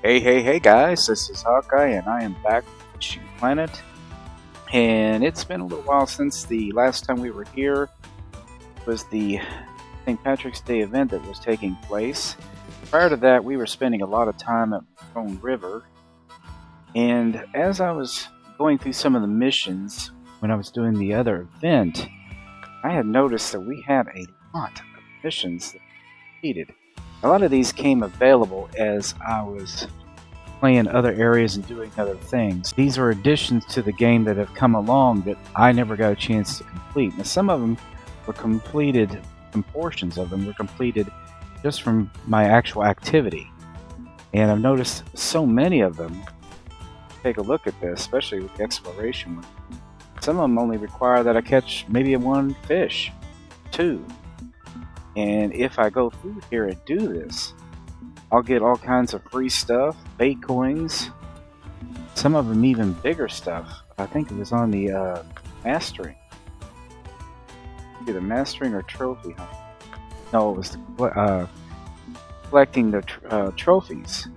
Hey guys, this is Hawkeye and I am back with Fishing Planet. And it's been a little while since the last time we were here. It was the St. Patrick's Day event that was taking place. Prior to that, we were spending a lot of time at Marron River. And as I was going through some of the missions when I was doing the other event, I had noticed that we had a lot of missions that we completed. A lot of these came available as I was playing other areas and doing other things. These are additions to the game that have come along that I never got a chance to complete. Now, some of them were completed, some portions of them were completed just from my actual activity. And I've noticed so many of them. Take a look at this, especially with the exploration one. Some of them only require that I catch maybe one fish, two. And if I go through here and do this, I'll get all kinds of free stuff, bait coins, some of them even bigger stuff. I think it was on the mastering. Either mastering or trophy hunt. No, it was the, collecting the trophies.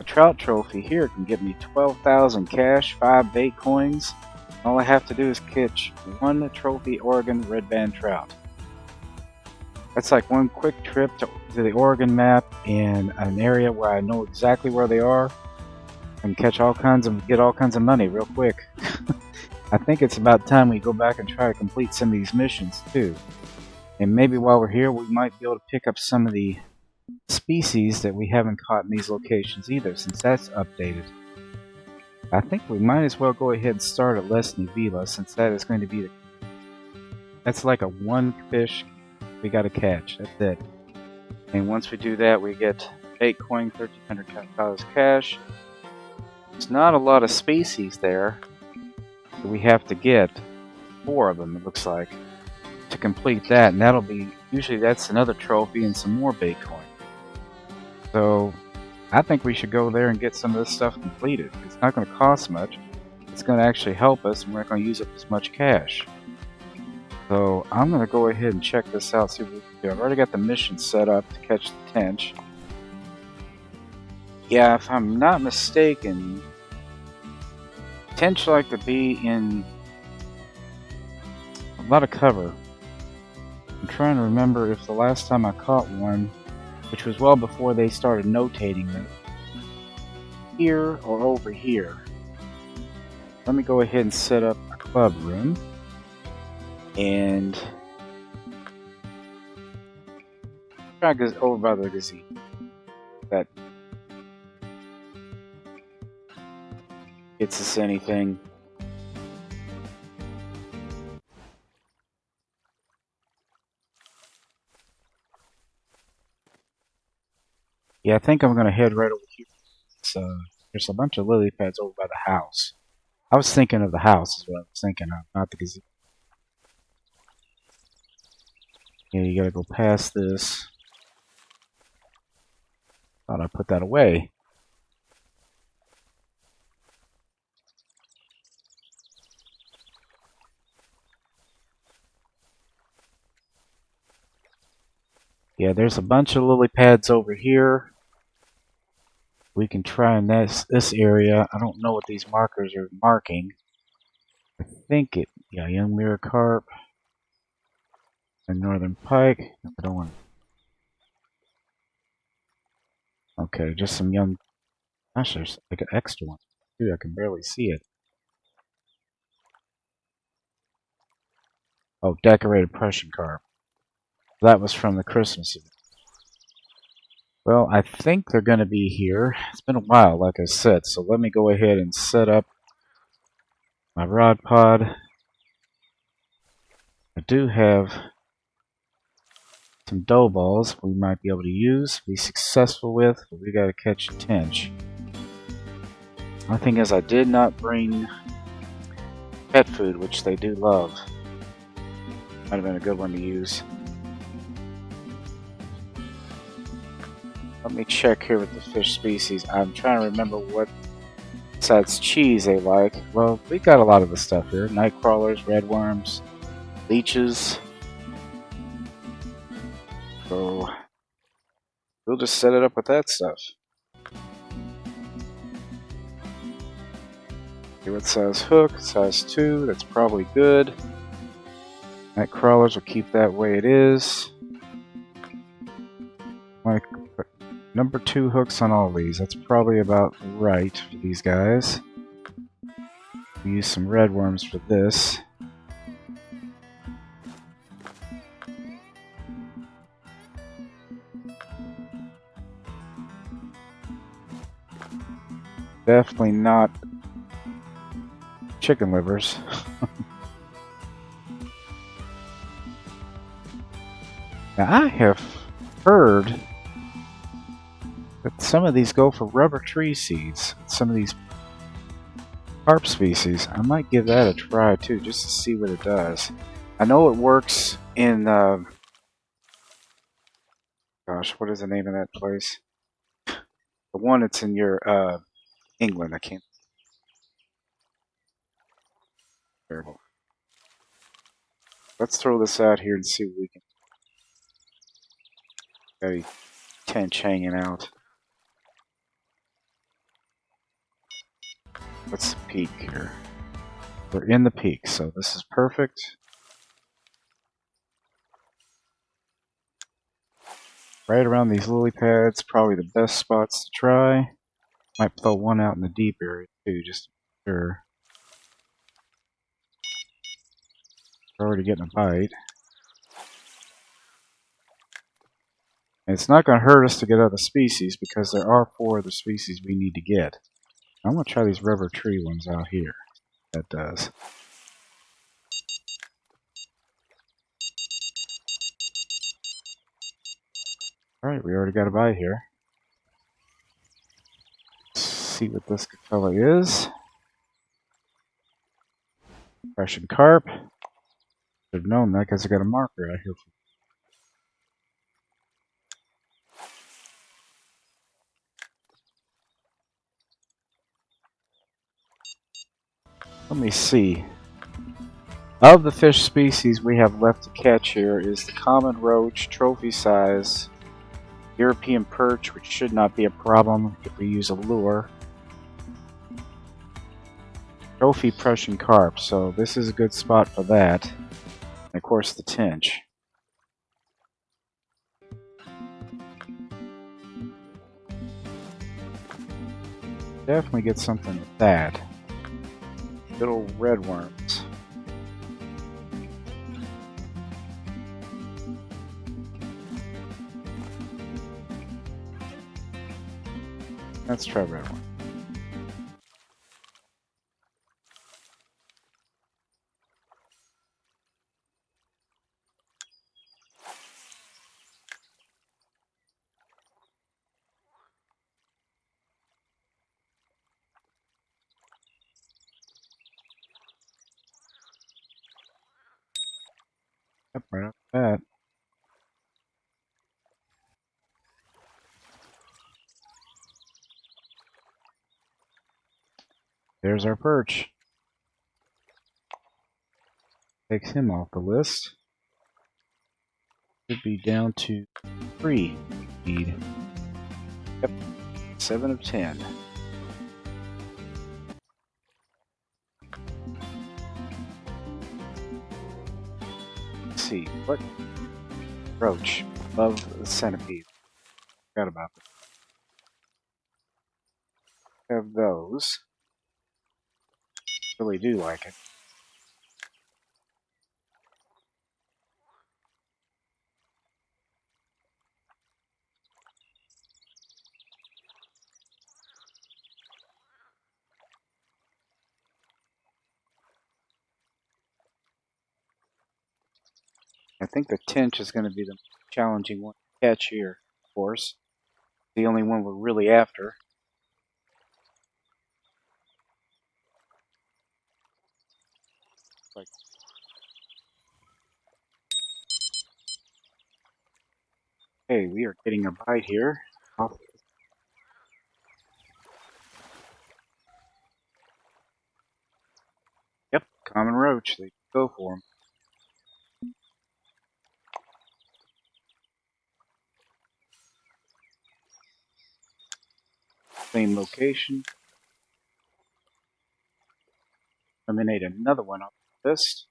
A trout trophy here can get me 12,000 cash, 5 bait coins. All I have to do is catch one trophy Oregon red band trout. That's like one quick trip to the Oregon map in an area where I know exactly where they are and catch all kinds of, get all kinds of money real quick. I think it's about time we go back and try to complete some of these missions too. And maybe while we're here, we might be able to pick up some of the species that we haven't caught in these locations either, since that's updated. I think we might as well go ahead and start at Lesni Vila, since that is going to be that's like a one fish we got to catch. That's it. And once we do that, we get bait coin, $1,300 cash. There's not a lot of species there. So we have to get 4 of them, it looks like, to complete that. And that'll be, usually that's another trophy and some more bait coin. So I think we should go there and get some of this stuff completed. It's not going to cost much. It's going to actually help us, and we're not going to use up as much cash. So I'm going to go ahead and check this out, see what we can do. I've already got the mission set up to catch the tench. Yeah, if I'm not mistaken, tench like to be in a lot of cover. I'm trying to remember if the last time I caught one, which was well before they started notating them, here or over here. Let me go ahead and set up a club room. And try to go over by the gazebo. That gets us anything. Yeah, I think I'm gonna head right over here. There's a bunch of lily pads over by the house. I was thinking of the house is what I was thinking of, not the gazebo. Yeah, you gotta go past this. Thought I put that away. Yeah, there's a bunch of lily pads over here. We can try in this area. I don't know what these markers are marking. I think it, yeah, young mirror carp and northern pike. I don't want. Okay, just some young. Gosh, there's like an extra one. Dude, I can barely see it. Oh, decorated Prussian carp. That was from the Christmas event. Well, I think they're going to be here. It's been a while, like I said, so let me go ahead and set up my rod pod. I do have some dough balls we might be able to use, be successful with, but we got to catch a tench. One thing is, I did not bring pet food, which they do love. Might have been a good one to use. Let me check here with the fish species. I'm trying to remember what besides cheese they like. Well, we got a lot of the stuff here. Night crawlers, red worms, leeches. So we'll just set it up with that stuff. See what size hook, size 2, that's probably good. Night crawlers will keep that way it is. Like number 2 hooks on all these. That's probably about right for these guys. We use some red worms for this. Definitely not chicken livers. Now I have heard that some of these go for rubber tree seeds. Some of these carp species. I might give that a try too, just to see what it does. I know it works in gosh, what is the name of that place? The one that's in your England. I can't. Terrible. Let's throw this out here and see what we can. Got a tench hanging out. Let's peek here. We're in the peak, so this is perfect. Right around these lily pads, probably the best spots to try. Might throw one out in the deep area too, just to be sure. We're already getting a bite. And it's not going to hurt us to get other species because there are 4 other species we need to get. I'm going to try these rubber tree ones out here. That does. Alright, we already got a bite here. Let's see what this fella is. Prussian Carp. Should have known that because I got a marker out here. Let me see. Of the fish species we have left to catch here is the common roach, trophy size, European perch, which should not be a problem if we use a lure, Trophy Prussian Carp, so this is a good spot for that, and of course the tench. Definitely get something with that. Little red worms. Let's try red worm. Yep, right off the bat. There's our perch. Takes him off the list. Should be down to 3 feed. Yep, 7 of 10. Let's see, what roach? Love the centipede. Forgot about that. Have those. Really do like it. I think the tench is going to be the challenging one to catch here, of course. The only one we're really after. Like, hey, we are getting a bite here. Yep, common roach. They go for them. Same location. Eliminate another one off the list.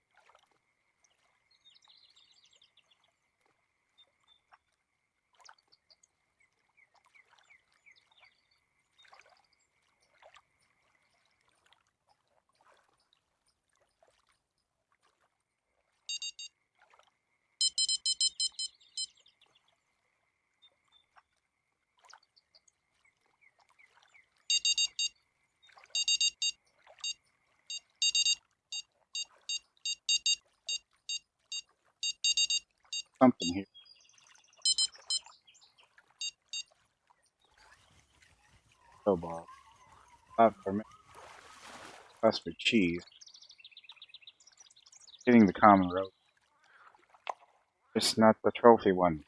Something here. Crowbar. Not for me. Custard cheese. Getting the common roach. Just not the trophy one.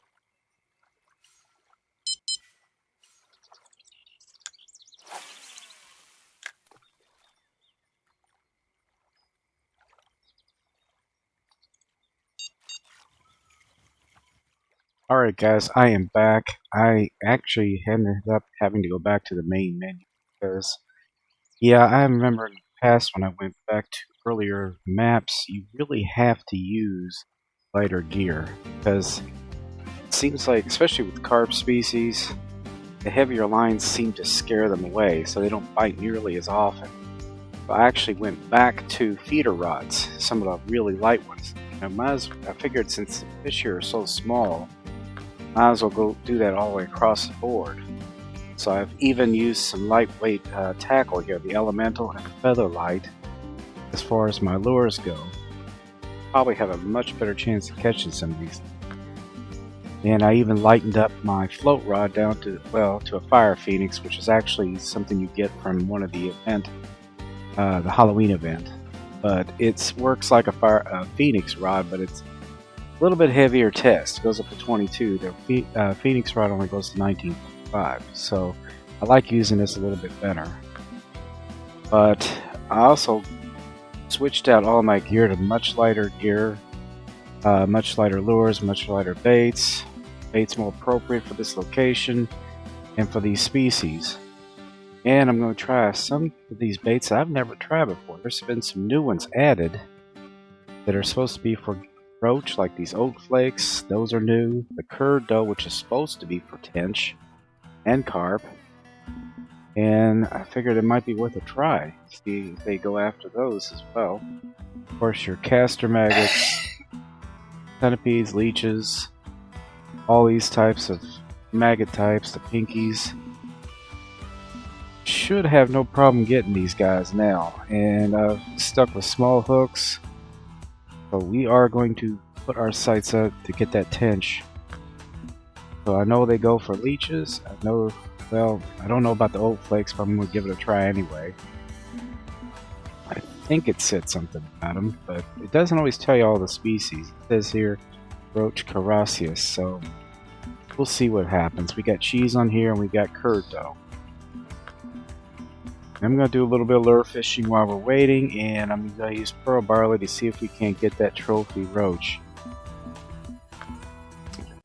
Alright guys, I am back. I actually ended up having to go back to the main menu because, yeah, I remember in the past when I went back to earlier maps, you really have to use lighter gear because it seems like, especially with carp species, the heavier lines seem to scare them away, so they don't bite nearly as often. So I actually went back to feeder rods, some of the really light ones. I figured since the fish here are so small, might as well go do that all the way across the board. So I've even used some lightweight tackle here, the elemental and the feather light. As far as my lures go, probably have a much better chance of catching some of these. And I even lightened up my float rod down to, well, to a fire phoenix, which is actually something you get from one of the event, the Halloween event. But it works like a phoenix rod, but it's a little bit heavier test. It goes up to 22. The Phoenix rod only goes to 19.5. So I like using this a little bit better. But I also switched out all my gear to much lighter gear, much lighter lures, much lighter baits. Baits more appropriate for this location and for these species. And I'm going to try some of these baits that I've never tried before. There's been some new ones added that are supposed to be for roach, like these oat flakes. Those are new. The curd dough, which is supposed to be for tench and carp. And I figured it might be worth a try. See if they go after those as well. Of course, your castor maggots, centipedes, leeches, all these types of maggot types, the pinkies. Should have no problem getting these guys now. And I've stuck with small hooks. So we are going to put our sights up to get that tench. So I know they go for leeches. I know, well, I don't know about the oat flakes, but I'm going to give it a try anyway. I think it said something about them, but it doesn't always tell you all the species. It says here, Roach carassius, so we'll see what happens. We got cheese on here and we got curd dough. I'm going to do a little bit of lure fishing while we're waiting, and I'm going to use pearl barley to see if we can't get that trophy roach.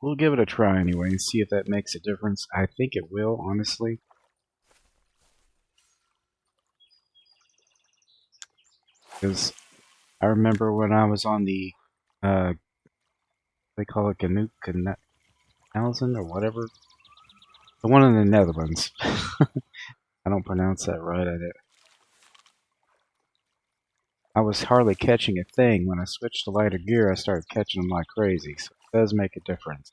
We'll give it a try anyway and see if that makes a difference. I think it will, honestly. Because I remember when I was on the, they call it Canalzen or whatever. The one in the Netherlands. I don't pronounce that right. I was hardly catching a thing. When I switched to lighter gear, I started catching them like crazy. So it does make a difference.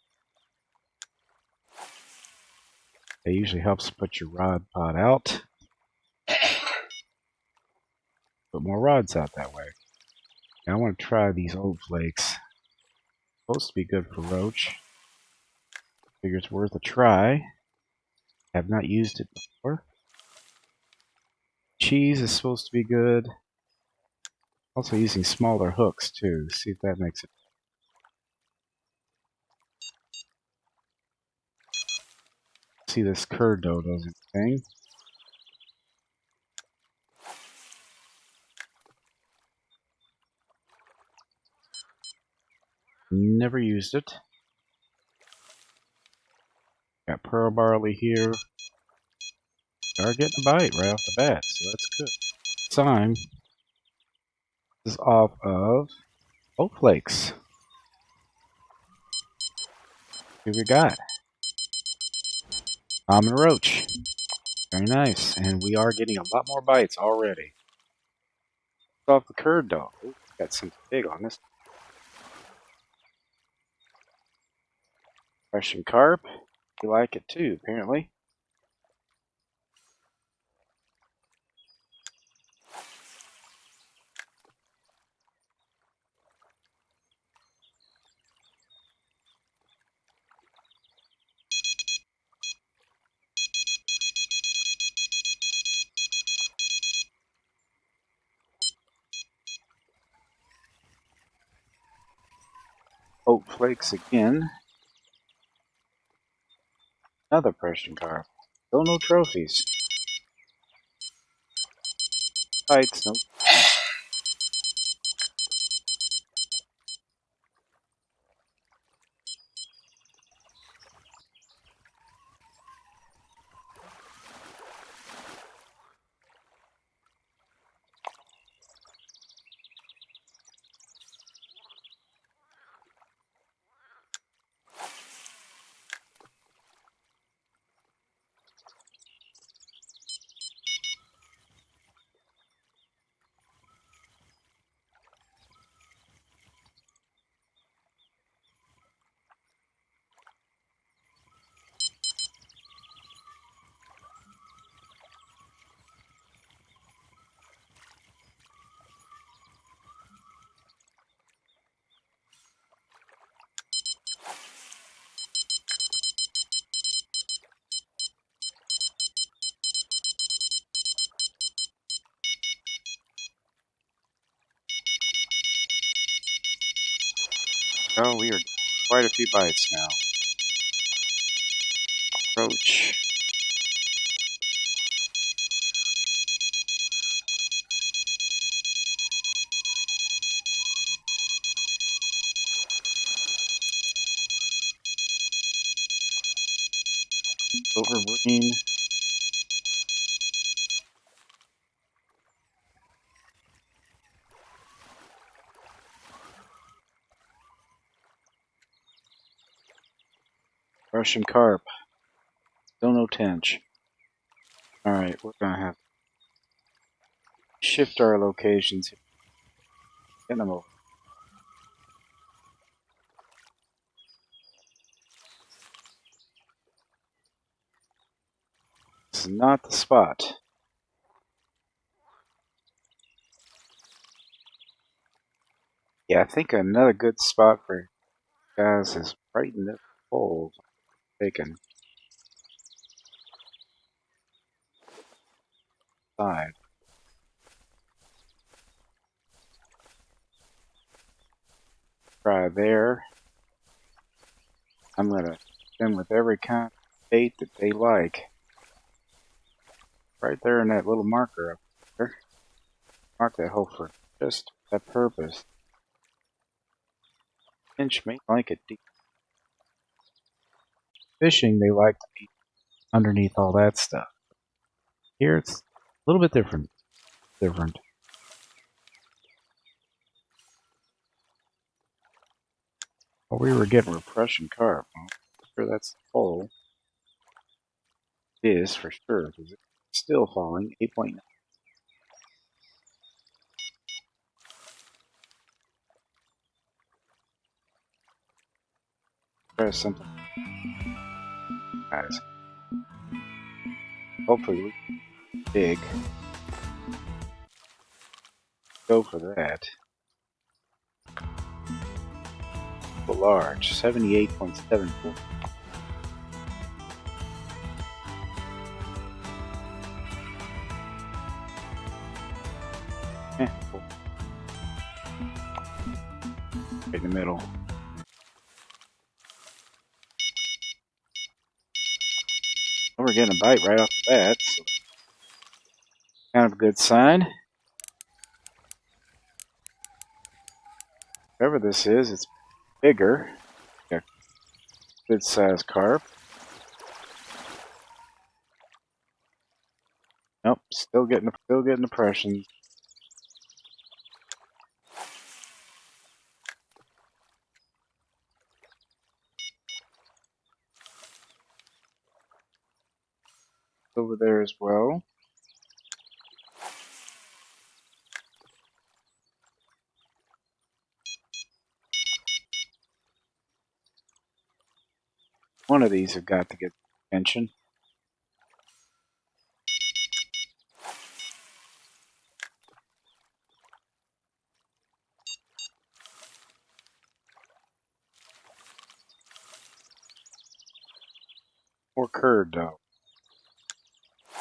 It usually helps put your rod pod out. Put more rods out that way. And I want to try these oat flakes. Supposed to be good for roach. Figure it's worth a try. Have not used it before. Cheese is supposed to be good. Also using smaller hooks too. See if that makes it. See this curd dough does its thing. Never used it. Got pearl barley here. Are getting a bite right off the bat, so that's good. Sign. This is off of oat flakes. Here we got common roach. Very nice, and we are getting a lot more bites already. It's off the curd dough. Ooh, got something big on this. Prussian carp. You like it too, apparently. Oat flakes again. Another Prussian carp. Still no trophies. Bites, no. Oh, we are quite a few bites now. Roach. Silvergreen. Russian carp. Still no tench. Alright, we're gonna have to shift our locations. Get them over. This is not the spot. Yeah, I think another good spot for you guys is right in this hole. Taken. Side. Try there. I'm gonna spin with every kind of bait that they like. Right there in that little marker up there. Mark that hole for just that purpose. Finch may like it deep. Fishing, they like to be underneath all that stuff. Here it's a little bit different. What we were getting were Prussian carp. I'm sure that's the hole. It is for sure, because it's still falling. 8.9. Try something. Guys. Hopefully we can dig. Go for that. large, 78.74. Cool. Right in the middle. Oh, we're getting a bite right off the bat, so kind of a good sign. Whatever this is, it's bigger. Got good sized carp. Nope, still getting impressions. Over there as well. One of these have got to get attention. Or curd, though.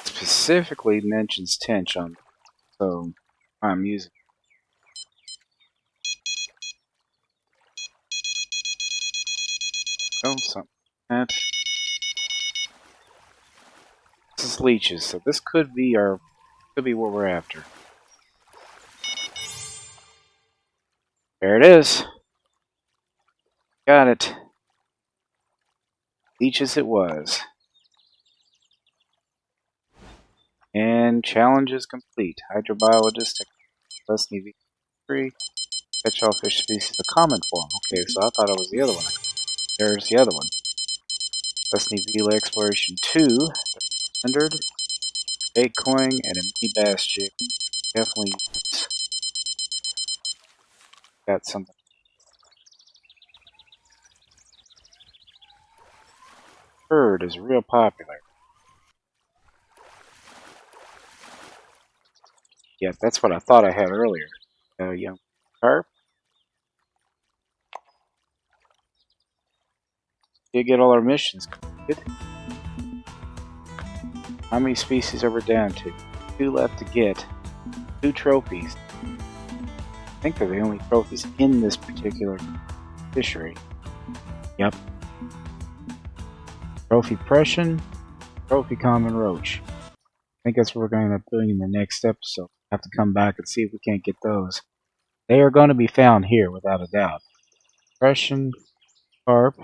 Specifically mentions tench on, so I'm using. Oh, something like that. This is leeches, so this could be what we're after. There it is. Got it. Leeches it was. And challenge is complete. Hydrobiologist Lesni Vila Tench, catch all fish species of common form. Okay, so I thought it was the other one. There's the other one. Lesni Vila Exploration II, standard, bait coin, and a mini bass jig. Definitely got something. Curd is real popular. Yeah, that's what I thought I had earlier. Young carp. Did get all our missions completed. How many species are we down to? 2 left to get. 2 trophies. I think they're the only trophies in this particular fishery. Yep. Trophy Prussian, Trophy Common Roach. I think that's what we're going to end up doing in the next episode. Have to come back and see if we can't get those. They are going to be found here, without a doubt. Prussian Carp,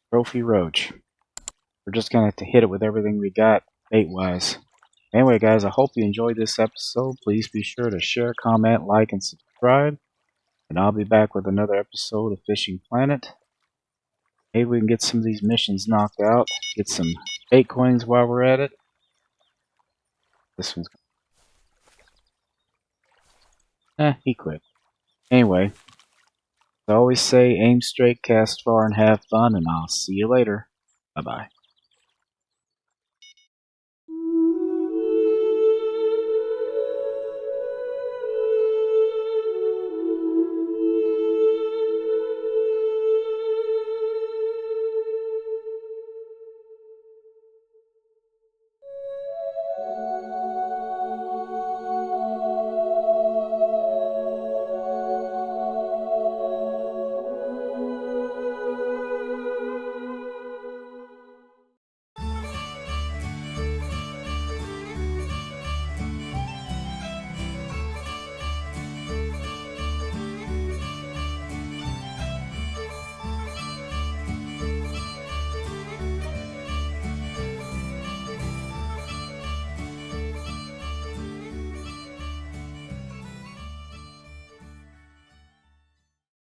Trophy Roach. We're just going to have to hit it with everything we got, bait-wise. Anyway, guys, I hope you enjoyed this episode. Please be sure to share, comment, like, and subscribe. And I'll be back with another episode of Fishing Planet. Maybe we can get some of these missions knocked out. Get some bait coins while we're at it. This one's... he quit. Anyway, as I always say, aim straight, cast far, and have fun, and I'll see you later. Bye-bye.